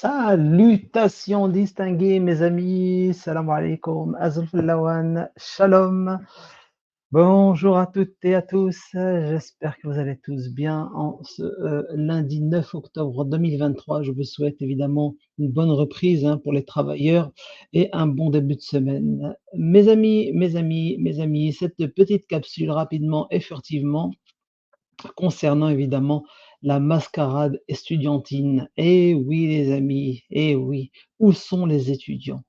Salutations distinguées, mes amis. Salam alaikum, Azul Lawan, Shalom. Bonjour à toutes et à tous. J'espère que vous allez tous bien en ce lundi 9 octobre 2023. Je vous souhaite évidemment une bonne reprise pour les travailleurs et un bon début de semaine. Mes amis, cette petite capsule rapidement et furtivement concernant évidemment la mascarade estudiantine. Eh oui, les amis, eh oui, où sont les étudiants?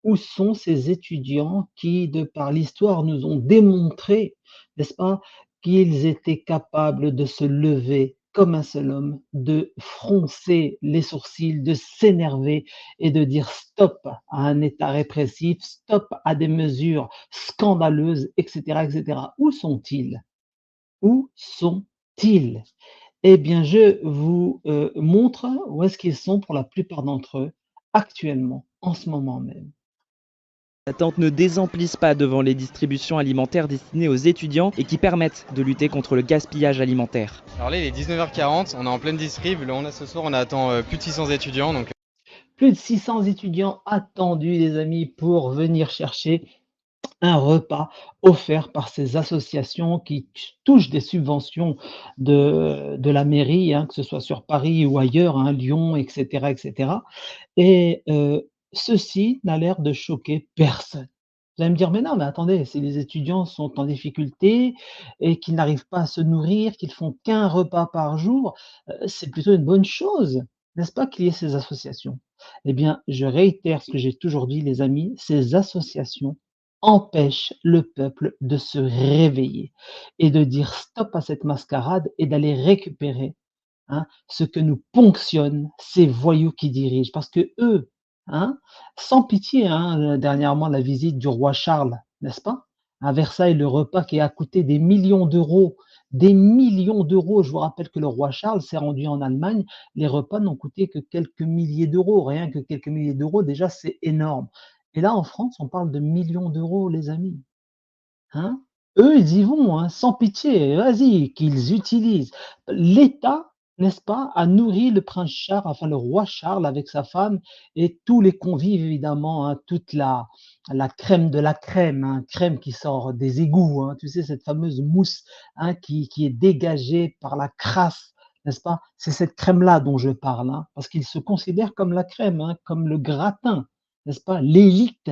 Où sont ces étudiants qui, de par l'histoire, nous ont démontré, n'est-ce pas, qu'ils étaient capables de se lever comme un seul homme, de froncer les sourcils, de s'énerver et de dire stop à un État répressif, stop à des mesures scandaleuses, etc., etc. Où sont-ils? Où sont-ils? Eh bien, je vous montre où est-ce qu'ils sont pour la plupart d'entre eux actuellement, en ce moment même. Attentes ne désemplissent pas devant les distributions alimentaires destinées aux étudiants et qui permettent de lutter contre le gaspillage alimentaire. Alors là, il est 19h40, on est en pleine distrib. Là, ce soir, on attend plus de 600 étudiants. Donc... Plus de 600 étudiants attendus, les amis, pour venir chercher un repas offert par ces associations qui touchent des subventions de la mairie, que ce soit sur Paris ou ailleurs, Lyon, etc., etc. Et ceci n'a l'air de choquer personne. Vous allez me dire: «Mais non, mais attendez, si les étudiants sont en difficulté et qu'ils n'arrivent pas à se nourrir, qu'ils font qu'un repas par jour, c'est plutôt une bonne chose, n'est-ce pas, qu'il y ait ces associations?» Eh bien, je réitère ce que j'ai toujours dit, les amis, ces associations empêchent le peuple de se réveiller et de dire stop à cette mascarade et d'aller récupérer ce que nous ponctionnent ces voyous qui dirigent. Parce que eux, sans pitié, dernièrement la visite du roi Charles, n'est-ce pas? À Versailles, le repas qui a coûté des millions d'euros. Des millions d'euros. Je vous rappelle que le roi Charles s'est rendu en Allemagne. Les repas n'ont coûté que quelques milliers d'euros. Rien que quelques milliers d'euros, déjà, c'est énorme. Et là, en France, on parle de millions d'euros, les amis. Hein? Eux, ils y vont, sans pitié. Vas-y, qu'ils utilisent. L'État, n'est-ce pas, a nourri le prince Charles, enfin le roi Charles avec sa femme et tous les convives évidemment, toute la crème de la crème, crème qui sort des égouts, tu sais cette fameuse mousse, qui est dégagée par la crasse, n'est-ce pas? C'est cette crème-là dont je parle, parce qu'ils se considèrent comme la crème, comme le gratin, n'est-ce pas? L'élite.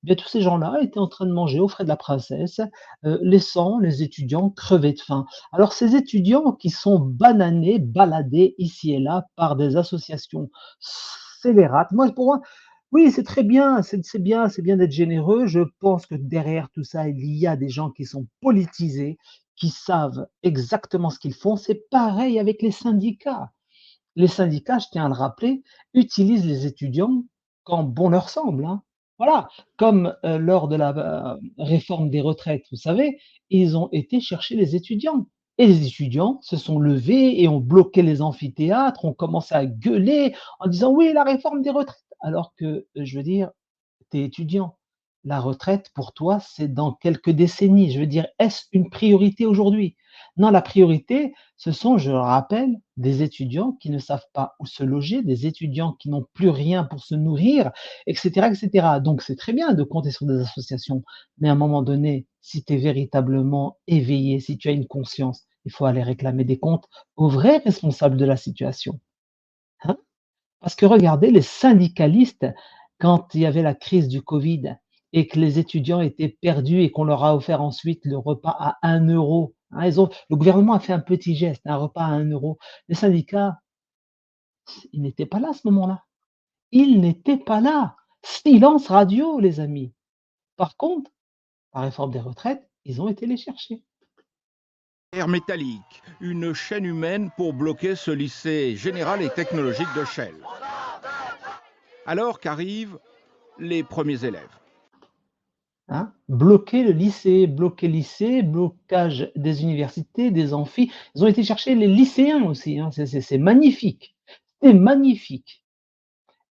Eh bien, tous ces gens-là étaient en train de manger aux frais de la princesse, laissant les étudiants crever de faim. Alors ces étudiants qui sont bananés, baladés ici et là par des associations scélérates, moi pour moi, oui, c'est très bien, c'est bien d'être généreux. Je pense que derrière tout ça, il y a des gens qui sont politisés, qui savent exactement ce qu'ils font. C'est pareil avec les syndicats. Les syndicats, je tiens à le rappeler, utilisent les étudiants quand bon leur semble, Voilà, comme, lors de la, réforme des retraites, vous savez, ils ont été chercher les étudiants et les étudiants se sont levés et ont bloqué les amphithéâtres, ont commencé à gueuler en disant: «Oui, la réforme des retraites!» alors que, je veux dire, tu es étudiant. La retraite, pour toi, c'est dans quelques décennies. Je veux dire, est-ce une priorité aujourd'hui? Non, la priorité, ce sont, je le rappelle, des étudiants qui ne savent pas où se loger, des étudiants qui n'ont plus rien pour se nourrir, etc., etc. Donc, c'est très bien de compter sur des associations, mais à un moment donné, si tu es véritablement éveillé, si tu as une conscience, il faut aller réclamer des comptes aux vrais responsables de la situation. Hein. Parce que regardez, les syndicalistes, quand il y avait la crise du Covid et que les étudiants étaient perdus et qu'on leur a offert ensuite le repas à 1 euro, le gouvernement a fait un petit geste, un repas à 1 euro. Les syndicats, ils n'étaient pas là à ce moment-là. Ils n'étaient pas là. Silence radio, les amis. Par contre, la réforme des retraites, ils ont été les chercher. Air métallique, une chaîne humaine pour bloquer ce lycée général et technologique de Chelles. Alors qu'arrivent les premiers élèves. Bloquer le lycée, blocage des universités, des amphis. Ils ont été chercher les lycéens aussi, c'est magnifique. C'est magnifique.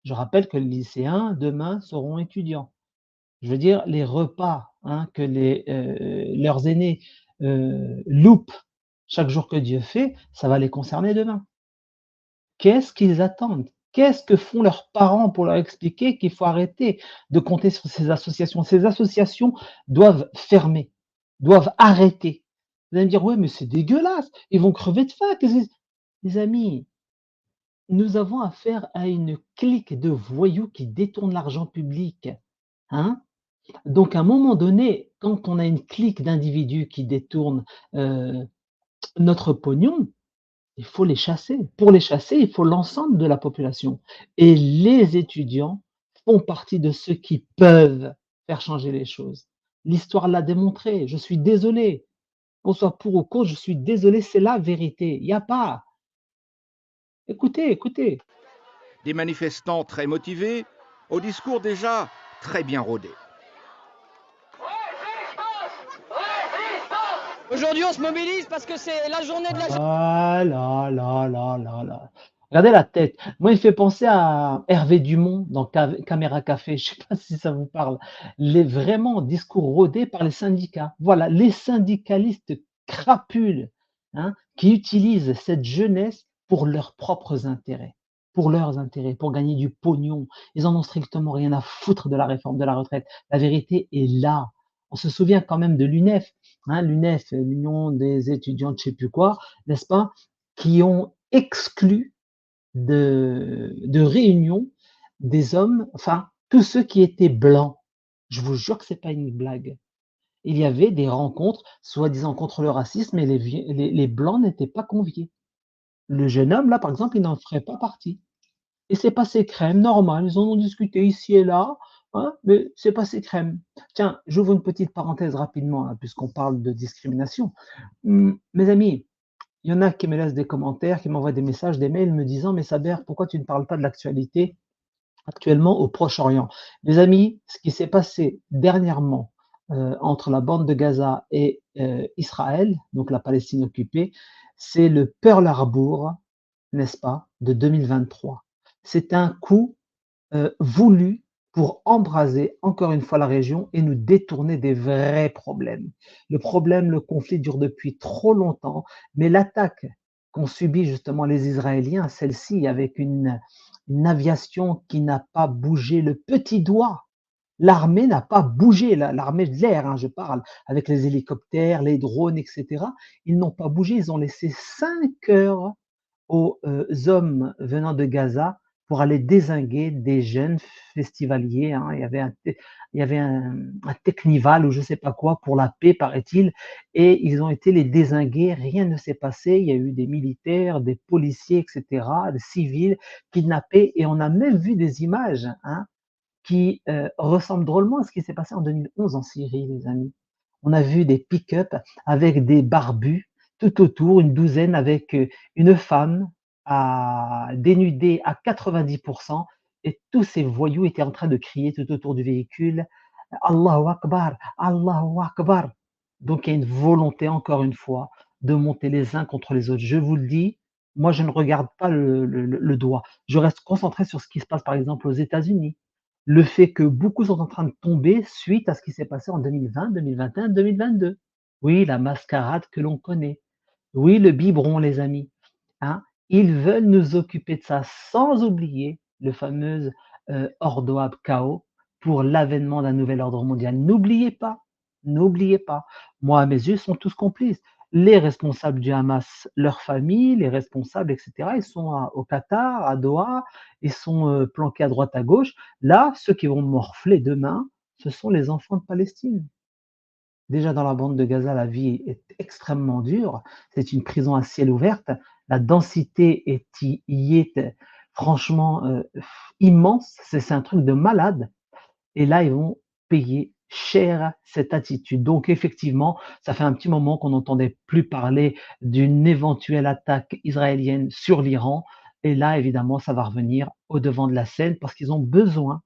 Je rappelle que les lycéens, demain, seront étudiants. Je veux dire, les repas que leurs aînés loupent chaque jour que Dieu fait, ça va les concerner demain. Qu'est-ce qu'ils attendent? Qu'est-ce que font leurs parents pour leur expliquer qu'il faut arrêter de compter sur ces associations? Ces associations doivent fermer, doivent arrêter. Vous allez me dire: «Ouais, mais c'est dégueulasse, ils vont crever de faim, qu'est-ce que» les amis, nous avons affaire à une clique de voyous qui détournent l'argent public, hein? Donc à un moment donné, quand on a une clique d'individus qui détournent, heu, notre pognon, il faut les chasser. Pour les chasser, il faut l'ensemble de la population et les étudiants font partie de ceux qui peuvent faire changer les choses. L'histoire l'a démontré, je suis désolé, qu'on soit pour ou contre, je suis désolé, c'est la vérité. Il y a pas écoutez, écoutez. Des manifestants très motivés, au discours déjà très bien rodé. Aujourd'hui, on se mobilise parce que c'est la journée de la Ah là là là là là. Regardez la tête. Moi, il fait penser à Hervé Dumont dans Caméra Café. Je sais pas si ça vous parle. Les vraiment discours rodés par les syndicats. Voilà, les syndicalistes crapules, hein, qui utilisent cette jeunesse pour leurs propres intérêts, pour leurs intérêts, pour gagner du pognon. Ils en ont strictement rien à foutre de la réforme de la retraite. La vérité est là. On se souvient quand même de l'UNEF, hein, l'UNEF, l'Union des étudiants de je sais plus quoi, n'est-ce pas, qui ont exclu de réunion des hommes, enfin, tous ceux qui étaient blancs. Je vous jure que c'est pas une blague. Il y avait des rencontres, soi-disant contre le racisme, et les blancs n'étaient pas conviés. Le jeune homme, là, par exemple, il n'en ferait pas partie. Et c'est passé crème, normal, ils en ont discuté ici et là, hein, mais c'est passé crème. Tiens, j'ouvre une petite parenthèse rapidement, là, puisqu'on parle de discrimination. Mes amis, il y en a qui me laissent des commentaires, qui m'envoient des messages, des mails me disant: «Mais Saber, pourquoi tu ne parles pas de l'actualité actuellement au Proche-Orient?» Mes amis, ce qui s'est passé dernièrement, entre la bande de Gaza et Israël, donc la Palestine occupée, c'est le Pearl Harbor, n'est-ce pas, de 2023. C'est un coup voulu pour embraser encore une fois la région et nous détourner des vrais problèmes. Le conflit dure depuis trop longtemps, mais l'attaque qu'ont subie justement les Israéliens, celle-ci avec une aviation qui n'a pas bougé le petit doigt. L'armée n'a pas bougé, l'armée de l'air, hein, je parle, avec les hélicoptères, les drones, etc. Ils n'ont pas bougé, ils ont laissé 5 heures aux hommes venant de Gaza pour aller dézinguer des jeunes festivaliers, hein. Il y avait un Teknival ou je ne sais pas quoi pour la paix, paraît-il, et ils ont été les dézinguer. Rien ne s'est passé. Il y a eu des militaires, des policiers, etc., des civils kidnappés, et on a même vu des images, hein, qui ressemblent drôlement à ce qui s'est passé en 2011 en Syrie, les amis. On a vu des pick-up avec des barbus tout autour, une douzaine avec une femme dénudée à 90%, et tous ces voyous étaient en train de crier tout autour du véhicule: Allahu Akbar, Allahu Akbar. Donc il y a une volonté, encore une fois, de monter les uns contre les autres. Je vous le dis, moi je ne regarde pas le doigt. Je reste concentré sur ce qui se passe par exemple aux États-Unis. Le fait que beaucoup sont en train de tomber suite à ce qui s'est passé en 2020, 2021, 2022. Oui, la mascarade que l'on connaît. Oui, le biberon, les amis, hein. Ils veulent nous occuper de ça, sans oublier le fameux Ordoab chaos pour l'avènement d'un nouvel ordre mondial. N'oubliez pas, n'oubliez pas. Moi, à mes yeux, ils sont tous complices. Les responsables du Hamas, leurs familles, les responsables, etc., ils sont au Qatar, à Doha, ils sont planqués à droite, à gauche. Là, ceux qui vont morfler demain, ce sont les enfants de Palestine. Déjà dans la bande de Gaza, la vie est extrêmement dure. C'est une prison à ciel ouvert. La densité y est franchement immense. C'est un truc de malade. Et là, ils vont payer cher cette attitude. Donc effectivement, ça fait un petit moment qu'on n'entendait plus parler d'une éventuelle attaque israélienne sur l'Iran. Et là, évidemment, ça va revenir au devant de la scène parce qu'ils ont besoin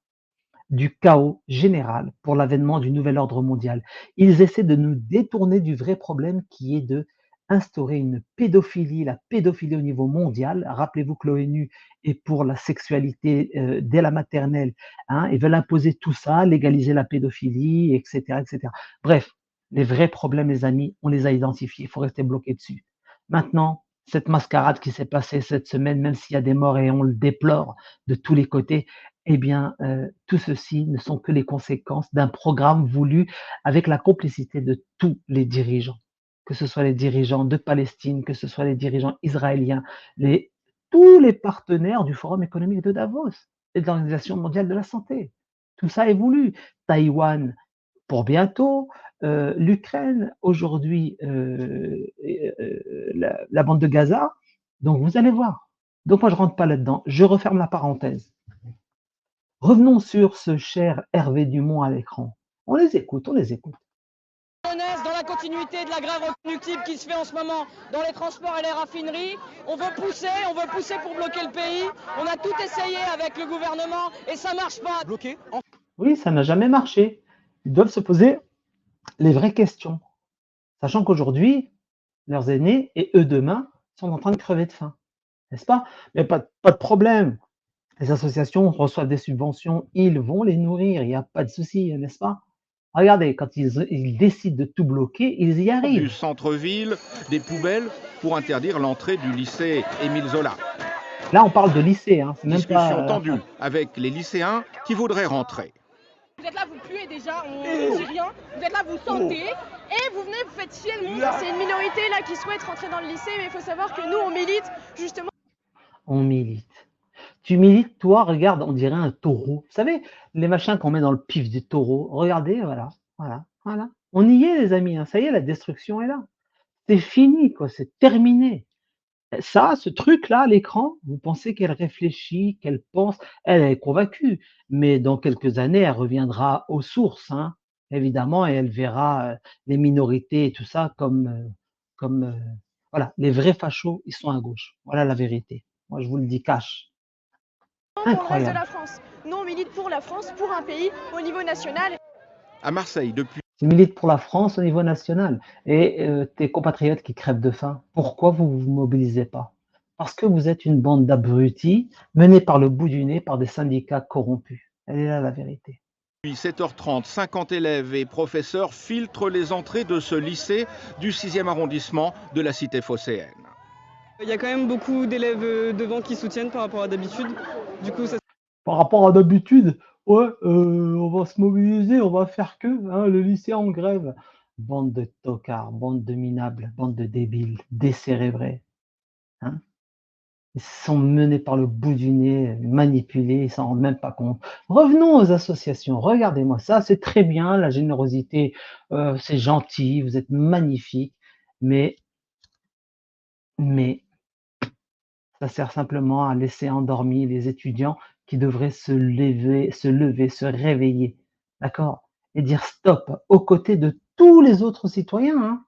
du chaos général pour l'avènement du nouvel ordre mondial. Ils essaient de nous détourner du vrai problème qui est de instaurer une pédophilie, la pédophilie au niveau mondial. Rappelez-vous que l'ONU est pour la sexualité dès la maternelle, hein. Ils veulent imposer tout ça, légaliser la pédophilie, etc., etc. Bref, les vrais problèmes, les amis, on les a identifiés. Il faut rester bloqué dessus. Maintenant, cette mascarade qui s'est passée cette semaine, même s'il y a des morts et on le déplore de tous les côtés, eh bien, tout ceci ne sont que les conséquences d'un programme voulu avec la complicité de tous les dirigeants, que ce soit les dirigeants de Palestine, que ce soit les dirigeants israéliens, les tous les partenaires du Forum économique de Davos et de l'Organisation mondiale de la santé. Tout ça est voulu. Taïwan pour bientôt, l'Ukraine, aujourd'hui, la bande de Gaza. Donc vous allez voir. Donc moi je rentre pas là-dedans. Je referme la parenthèse. Revenons sur ce cher Hervé Dumont à l'écran. On les écoute, on les écoute. Dans la continuité de la grève reconductible qui se fait en ce moment dans les transports et les raffineries, on veut pousser pour bloquer le pays. On a tout essayé avec le gouvernement et ça marche pas. Bloqué. Oui, ça n'a jamais marché. Ils doivent se poser les vraies questions, sachant qu'aujourd'hui, leurs aînés et eux demain sont en train de crever de faim, n'est-ce pas? Mais pas de problème. Les associations reçoivent des subventions, ils vont les nourrir, il n'y a pas de souci, n'est-ce pas? Regardez, quand ils décident de tout bloquer, ils y Du arrivent. centre-ville, des poubelles pour interdire l'entrée du lycée Émile Zola. Là, on parle de lycée, hein, c'est même Discussion pas. tendue avec les lycéens qui voudraient rentrer. Vous êtes là, vous puez déjà, on ne dit rien. Vous êtes là, vous sentez. Et vous venez, vous faites chier le monde. C'est une minorité là qui souhaite rentrer dans le lycée, mais il faut savoir que nous, on milite justement. On milite. Tu milites, toi, regarde, on dirait un taureau. Vous savez, les machins qu'on met dans le pif du taureau. Regardez, voilà, voilà, voilà. On y est, les amis, hein, ça y est, la destruction est là. C'est fini, quoi, c'est terminé. Ça, ce truc-là, à l'écran, vous pensez qu'elle réfléchit, qu'elle pense, elle est convaincue, mais dans quelques années, elle reviendra aux sources, hein, évidemment, et elle verra les minorités et tout ça comme voilà, les vrais fachos, ils sont à gauche. Voilà la vérité. Moi, je vous le dis cash. Pour le reste de Incroyable. la France. Nous, on milite pour la France, pour un pays au niveau national. À Marseille, depuis Tu milites pour la France au niveau national. Et tes compatriotes qui crèvent de faim, pourquoi vous vous mobilisez pas? Parce que vous êtes une bande d'abrutis menés par le bout du nez par des syndicats corrompus. Elle est là la vérité. 7h30, 50 élèves et professeurs filtrent les entrées de ce lycée du 6e arrondissement de la cité phocéenne. Il y a quand même beaucoup d'élèves devant qui soutiennent par rapport à d'habitude. Du coup, ça Par rapport à d'habitude, ouais, on va se mobiliser, on va faire que, hein, le lycée en grève. Bande de tocards, bande de minables, bande de débiles, décérébrés. Hein. Ils sont menés par le bout du nez, manipulés, ils s'en rendent même pas compte. Revenons aux associations, regardez-moi ça, c'est très bien, la générosité, c'est gentil, vous êtes magnifiques, mais ça sert simplement à laisser endormis les étudiants qui devraient se réveiller, d'accord? Et dire stop aux côtés de tous les autres citoyens, hein.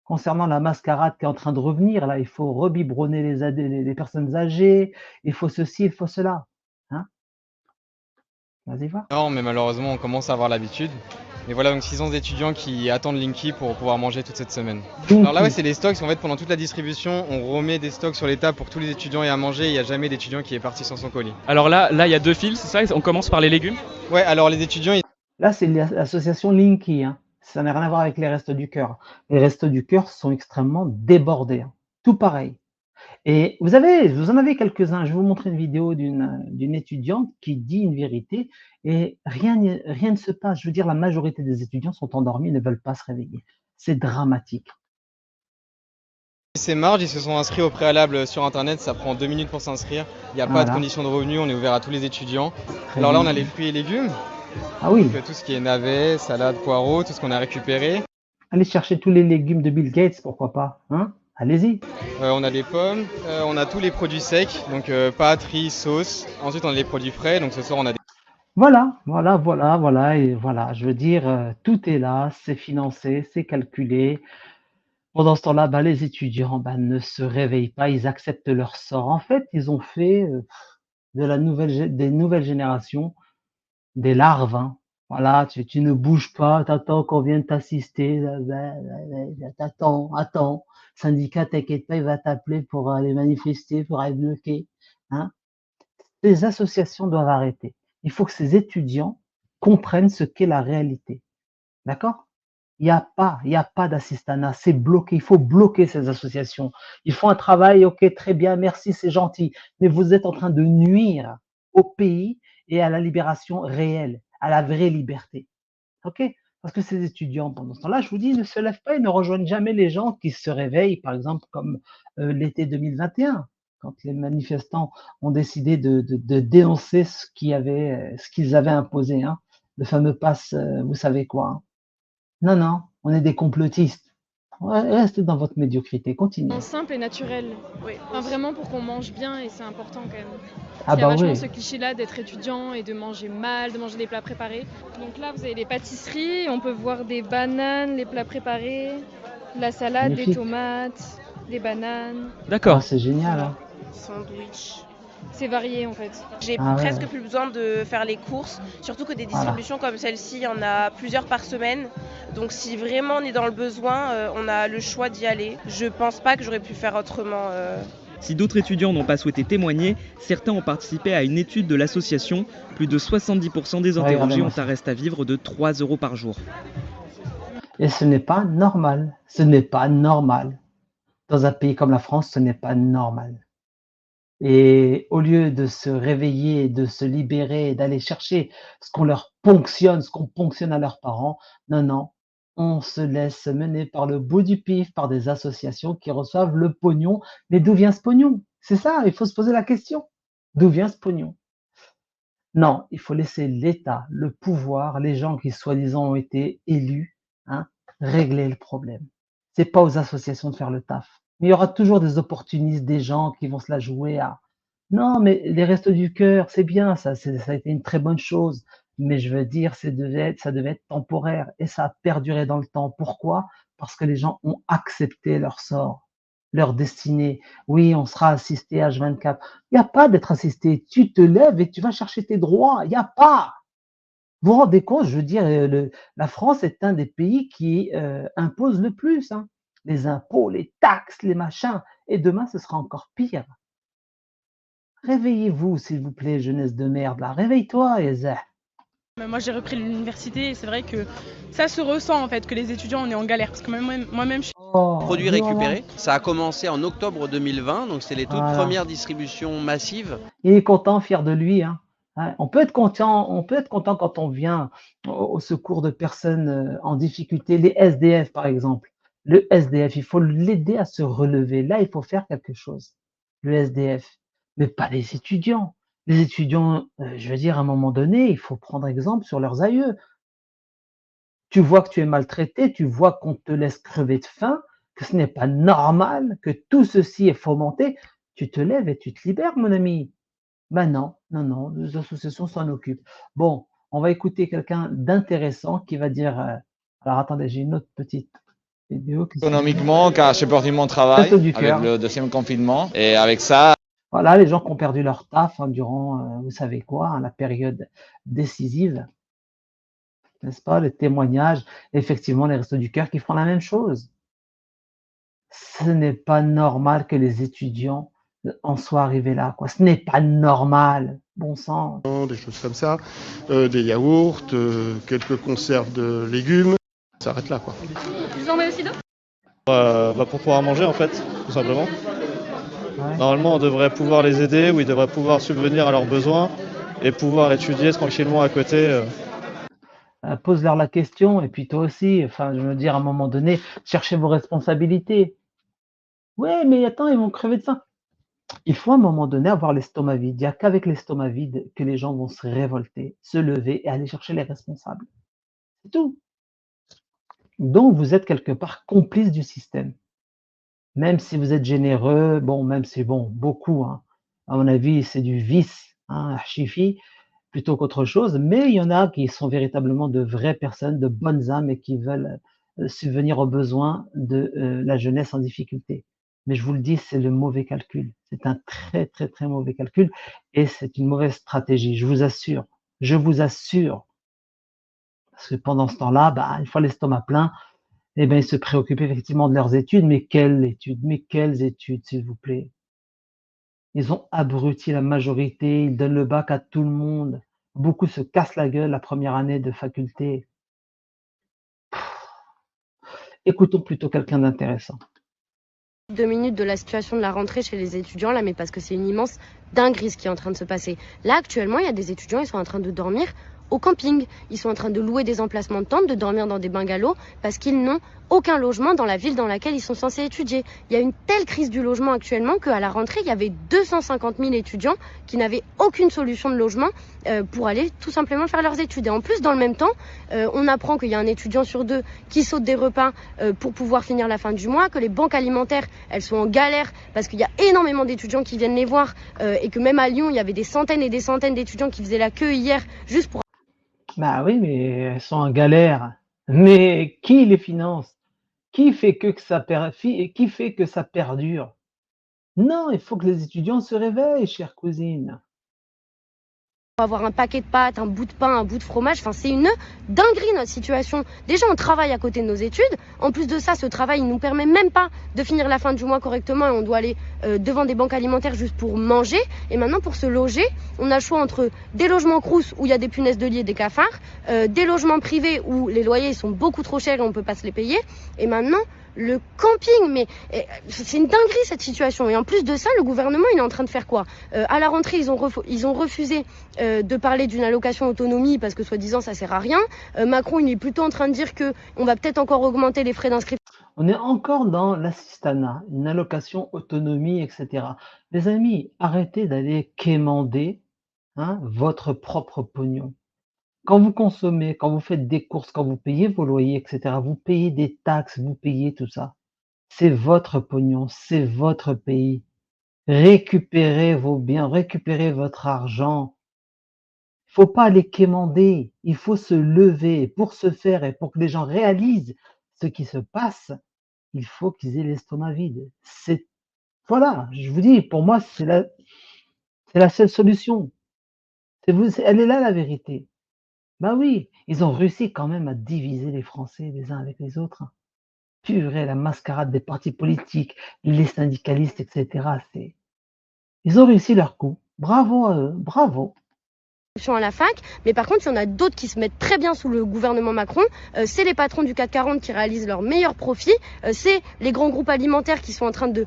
Concernant la mascarade qui est en train de revenir, là, il faut rebiberonner les personnes âgées, il faut ceci, il faut cela, hein? Vas-y voir. Non, mais malheureusement, on commence à avoir l'habitude. Et voilà, donc 600 étudiants qui attendent Linky pour pouvoir manger toute cette semaine. Alors là, ouais, c'est les stocks. En fait, pendant toute la distribution, on remet des stocks sur les tables pour que tous les étudiants aient à manger. Il n'y a jamais d'étudiant qui est parti sans son colis. Alors là, il y a deux fils, c'est ça? On commence par les légumes? Ouais, alors les étudiants, Là, c'est l'association Linky, hein. Ça n'a rien à voir avec les Restos du Cœur. Les Restos du Cœur sont extrêmement débordés, hein. Tout pareil. Et vous en avez quelques-uns. Je vais vous montrer une vidéo d'une étudiante qui dit une vérité et rien ne se passe. Je veux dire, la majorité des étudiants sont endormis, ne veulent pas se réveiller. C'est dramatique. ces marges, ils se sont inscrits au préalable sur Internet. Ça prend 2 minutes pour s'inscrire. Il n'y a pas Voilà. de condition de revenu. On est ouvert à tous les étudiants. Très Alors là, on bien. a les fruits et légumes. Ah oui, Donc, tout ce qui est navets, salades, poireaux, tout ce qu'on a récupéré. allez chercher tous les légumes de Bill Gates, pourquoi pas, hein? Allez-y. On a des pommes, on a tous les produits secs, donc pâtes, riz, sauce. Ensuite, on a les produits frais, donc ce soir, on a des... Voilà, et voilà. Je veux dire, tout est là, c'est financé, c'est calculé. Pendant ce temps-là, les étudiants, ne se réveillent pas, ils acceptent leur sort. En fait, ils ont fait des nouvelles générations des larves, hein. Voilà, tu ne bouges pas, t'attends qu'on vienne t'assister, attends. Syndicat, t'inquiète pas, il va t'appeler pour aller manifester, pour aller bloquer, hein. Les associations doivent arrêter. Il faut que ces étudiants comprennent ce qu'est la réalité. D'accord? il y a pas d'assistanat, c'est bloqué. Il faut bloquer ces associations. Ils font un travail, ok, très bien, merci, c'est gentil. Mais vous êtes en train de nuire au pays et à la libération réelle, à la vraie liberté. OK? Parce que ces étudiants, pendant ce temps-là, je vous dis, ne se lèvent pas et ne rejoignent jamais les gens qui se réveillent, par exemple, comme l'été 2021, quand les manifestants ont décidé de dénoncer ce qu'ils avaient imposé, hein, le fameux pass, vous savez quoi, hein. Non, non, on est des complotistes. Ouais, restez dans votre médiocrité, continuez. Simple et naturel. Oui, Enfin, vraiment pour qu'on mange bien et c'est important quand même. Ah Parce qu'il y a bah vachement oui, ce cliché-là d'être étudiant et de manger mal, de manger des plats préparés. Donc là, vous avez les pâtisseries, on peut voir des bananes, les plats préparés, de la salade, des magnifique. tomates, des bananes. Ah, D'accord. c'est génial, Voilà. hein. sandwich. C'est varié en fait. J'ai Ah ouais, presque ouais, plus besoin de faire les courses, surtout que des voilà. distributions comme celle-ci, il y en a plusieurs par semaine. Donc si vraiment on est dans le besoin, on a le choix d'y aller. Je pense pas que j'aurais pu faire autrement. Si d'autres étudiants n'ont pas souhaité témoigner, certains ont participé à une étude de l'association. Plus de 70% des interrogés Regardez-moi ont un ça. reste à vivre de 3 € par jour. Et ce n'est pas normal. Ce n'est pas normal. Dans un pays comme la France, ce n'est pas normal. Et au lieu de se réveiller, de se libérer, d'aller chercher ce qu'on leur ponctionne, ce qu'on ponctionne à leurs parents, non, non, on se laisse mener par le bout du pif, par des associations qui reçoivent le pognon. Mais d'où vient ce pognon? C'est ça, il faut se poser la question. D'où vient ce pognon? Non, il faut laisser l'État, le pouvoir, les gens qui soi-disant ont été élus, hein, régler le problème. C'est pas aux associations de faire le taf. Mais il y aura toujours des opportunistes, des gens qui vont se la jouer à non, mais les Restos du Cœur, c'est bien, ça a été une très bonne chose. Mais je veux dire, ça devait être temporaire et ça a perduré dans le temps. Pourquoi? Parce que les gens ont accepté leur sort, leur destinée. Oui, on sera assisté H24. Il n'y a pas d'être assisté. Tu te lèves et tu vas chercher tes droits. Il n'y a pas. Vous vous rendez compte, je veux dire, la France est un des pays qui impose le plus, hein. Les impôts, les taxes, les machins. Et demain, ce sera encore pire. Réveillez-vous, s'il vous plaît, jeunesse de merde, là. Réveille-toi, Yazah. Moi j'ai repris l'université et c'est vrai que ça se ressent en fait que les étudiants on est en galère parce que moi-même je suis Oh, Produits dis maman. récupérés. Ça a commencé en octobre 2020, donc c'est les toutes Voilà. premières distributions massives. Il est content, fier de lui, hein. Hein, on peut être content quand on vient au secours de personnes en difficulté, les SDF par exemple. Le SDF, il faut l'aider à se relever. Là, il faut faire quelque chose. Le SDF, mais pas les étudiants. Les étudiants, je veux dire, à un moment donné, il faut prendre exemple sur leurs aïeux. Tu vois que tu es maltraité, tu vois qu'on te laisse crever de faim, que ce n'est pas normal, que tout ceci est fomenté, tu te lèves et tu te libères, mon ami. Ben non, non, non, les associations s'en occupent. Bon, on va écouter quelqu'un d'intéressant qui va dire. Alors attendez, j'ai une autre petite vidéo qui Économiquement, car j'ai perdu mon travail Resto du avec cœur. le deuxième confinement. Et avec ça, Voilà, les gens qui ont perdu leur taf hein, durant, vous savez quoi, hein, la période décisive, n'est-ce pas? Les témoignages, effectivement, les Restos du Cœur qui font la même chose. Ce n'est pas normal que les étudiants en soient arrivés là, quoi. Ce n'est pas normal, bon sang. Des choses comme ça, des yaourts, quelques conserves de légumes. Ça s'arrête là, quoi. Vous en avez aussi d'autres? Pour pouvoir manger en fait, tout simplement. Ouais. Normalement on devrait pouvoir les aider ou ils devraient pouvoir subvenir à leurs besoins et pouvoir étudier tranquillement à côté. Pose-leur la question et puis toi aussi, enfin, je veux dire, à un moment donné, cherchez vos responsabilités. Ouais, mais attends, ils vont crever de faim. Il faut à un moment donné avoir l'estomac vide. Il n'y a qu'avec l'estomac vide que les gens vont se révolter, se lever et aller chercher les responsables. C'est tout. Donc, vous êtes quelque part complice du système. Même si vous êtes généreux, bon, même si, bon, beaucoup, hein, à mon avis, c'est du vice, hein, chifi, plutôt qu'autre chose, mais il y en a qui sont véritablement de vraies personnes, de bonnes âmes et qui veulent subvenir aux besoins de la jeunesse en difficulté. Mais je vous le dis, c'est le mauvais calcul. C'est un très, très, très mauvais calcul et c'est une mauvaise stratégie, je vous assure. Je vous assure. Parce que pendant ce temps-là, bah, une fois l'estomac plein, eh ben, ils se préoccupent effectivement de leurs études. Mais quelles études? Mais quelles études, s'il vous plaît? Ils ont abruti la majorité, ils donnent le bac à tout le monde. Beaucoup se cassent la gueule la première année de faculté. Écoutons plutôt quelqu'un d'intéressant. 2 minutes de la situation de la rentrée chez les étudiants là, mais parce que c'est une immense dinguerie ce qui est en train de se passer. Là, actuellement, il y a des étudiants, ils sont en train de dormir au camping. Ils sont en train de louer des emplacements de tentes, de dormir dans des bungalows parce qu'ils n'ont aucun logement dans la ville dans laquelle ils sont censés étudier. Il y a une telle crise du logement actuellement qu'à la rentrée, il y avait 250 000 étudiants qui n'avaient aucune solution de logement pour aller tout simplement faire leurs études. Et en plus, dans le même temps, on apprend qu'il y a un étudiant sur 2 qui saute des repas pour pouvoir finir la fin du mois, que les banques alimentaires, elles sont en galère parce qu'il y a énormément d'étudiants qui viennent les voir et que même à Lyon, il y avait des centaines et des centaines d'étudiants qui faisaient la queue hier juste pour... Bah oui, mais elles sont en galère. Mais qui les finance? Qui fait que qui fait que ça perdure? Non, il faut que les étudiants se réveillent, chère cousine. avoir un paquet de pâtes, un bout de pain, un bout de fromage. Enfin, c'est une dinguerie notre situation. Déjà, on travaille à côté de nos études. En plus de ça, ce travail ne nous permet même pas de finir la fin du mois correctement et on doit aller devant des banques alimentaires juste pour manger. Et maintenant, pour se loger, on a le choix entre des logements crous où il y a des punaises de lit et des cafards, des logements privés où les loyers sont beaucoup trop chers et on ne peut pas se les payer. Et maintenant, le camping, mais c'est une dinguerie cette situation. Et en plus de ça, le gouvernement, il est en train de faire quoi? À la rentrée, ils ont refusé de parler d'une allocation autonomie parce que soi-disant ça sert à rien. Macron, il est plutôt en train de dire que on va peut-être encore augmenter les frais d'inscription. On est encore dans l'assistanat, une allocation autonomie, etc. Les amis, arrêtez d'aller quémander votre propre pognon. Quand vous consommez, quand vous faites des courses, quand vous payez vos loyers, etc., vous payez des taxes, vous payez tout ça. C'est votre pognon, c'est votre pays. Récupérez vos biens, récupérez votre argent. Il faut pas les quémander, il faut se lever. Pour ce faire et pour que les gens réalisent ce qui se passe, il faut qu'ils aient l'estomac vide. Voilà, je vous dis, pour moi, c'est la seule solution. Elle est là la vérité. Bah oui, ils ont réussi quand même à diviser les Français les uns avec les autres. Purée, la mascarade des partis politiques, les syndicalistes, etc. Ils ont réussi leur coup. Bravo à eux, bravo. À la fac, mais par contre, il y en a d'autres qui se mettent très bien sous le gouvernement Macron. C'est les patrons du CAC 40 qui réalisent leurs meilleurs profits. C'est les grands groupes alimentaires qui sont en train de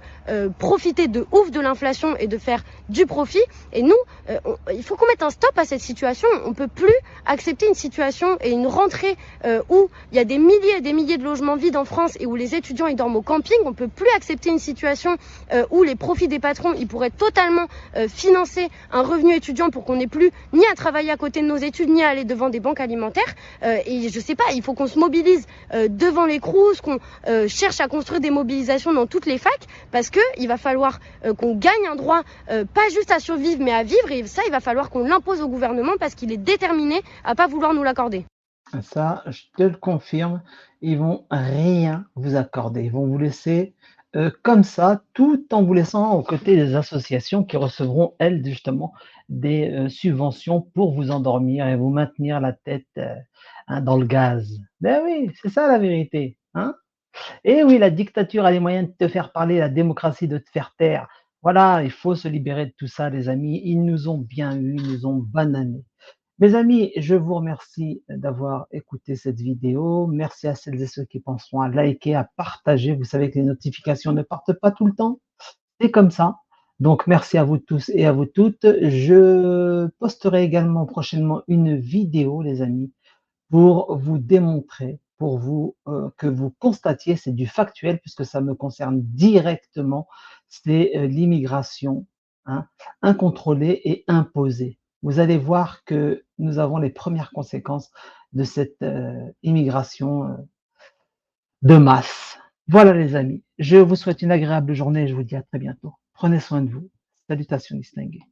profiter de ouf de l'inflation et de faire du profit. Et nous, il faut qu'on mette un stop à cette situation. On peut plus accepter une situation et une rentrée où il y a des milliers et des milliers de logements vides en France et où les étudiants ils dorment au camping. On peut plus accepter une situation où les profits des patrons ils pourraient totalement financer un revenu étudiant pour qu'on n'ait plus ni à travailler à côté de nos études ni à aller devant des banques alimentaires et je sais pas, il faut qu'on se mobilise devant les crous, qu'on cherche à construire des mobilisations dans toutes les facs parce que il va falloir qu'on gagne un droit pas juste à survivre mais à vivre et ça il va falloir qu'on l'impose au gouvernement parce qu'il est déterminé à pas vouloir nous l'accorder. Ça, je te le confirme, ils vont rien vous accorder, ils vont vous laisser comme ça, tout en vous laissant aux côtés des associations qui recevront, elles, justement, des subventions pour vous endormir et vous maintenir la tête dans le gaz. Ben oui, c'est ça la vérité. Et oui, la dictature a les moyens de te faire parler, la démocratie de te faire taire. Voilà, il faut se libérer de tout ça, les amis. Ils nous ont bien eu, ils nous ont bananés. Mes amis, je vous remercie d'avoir écouté cette vidéo. Merci à celles et ceux qui penseront à liker, à partager. Vous savez que les notifications ne partent pas tout le temps. C'est comme ça. Donc, merci à vous tous et à vous toutes. Je posterai également prochainement une vidéo, les amis, pour vous démontrer, pour vous que vous constatiez, c'est du factuel puisque ça me concerne directement, c'est l'immigration incontrôlée et imposée. Vous allez voir que nous avons les premières conséquences de cette immigration de masse. Voilà les amis, je vous souhaite une agréable journée et je vous dis à très bientôt. Prenez soin de vous. Salutations distinguées.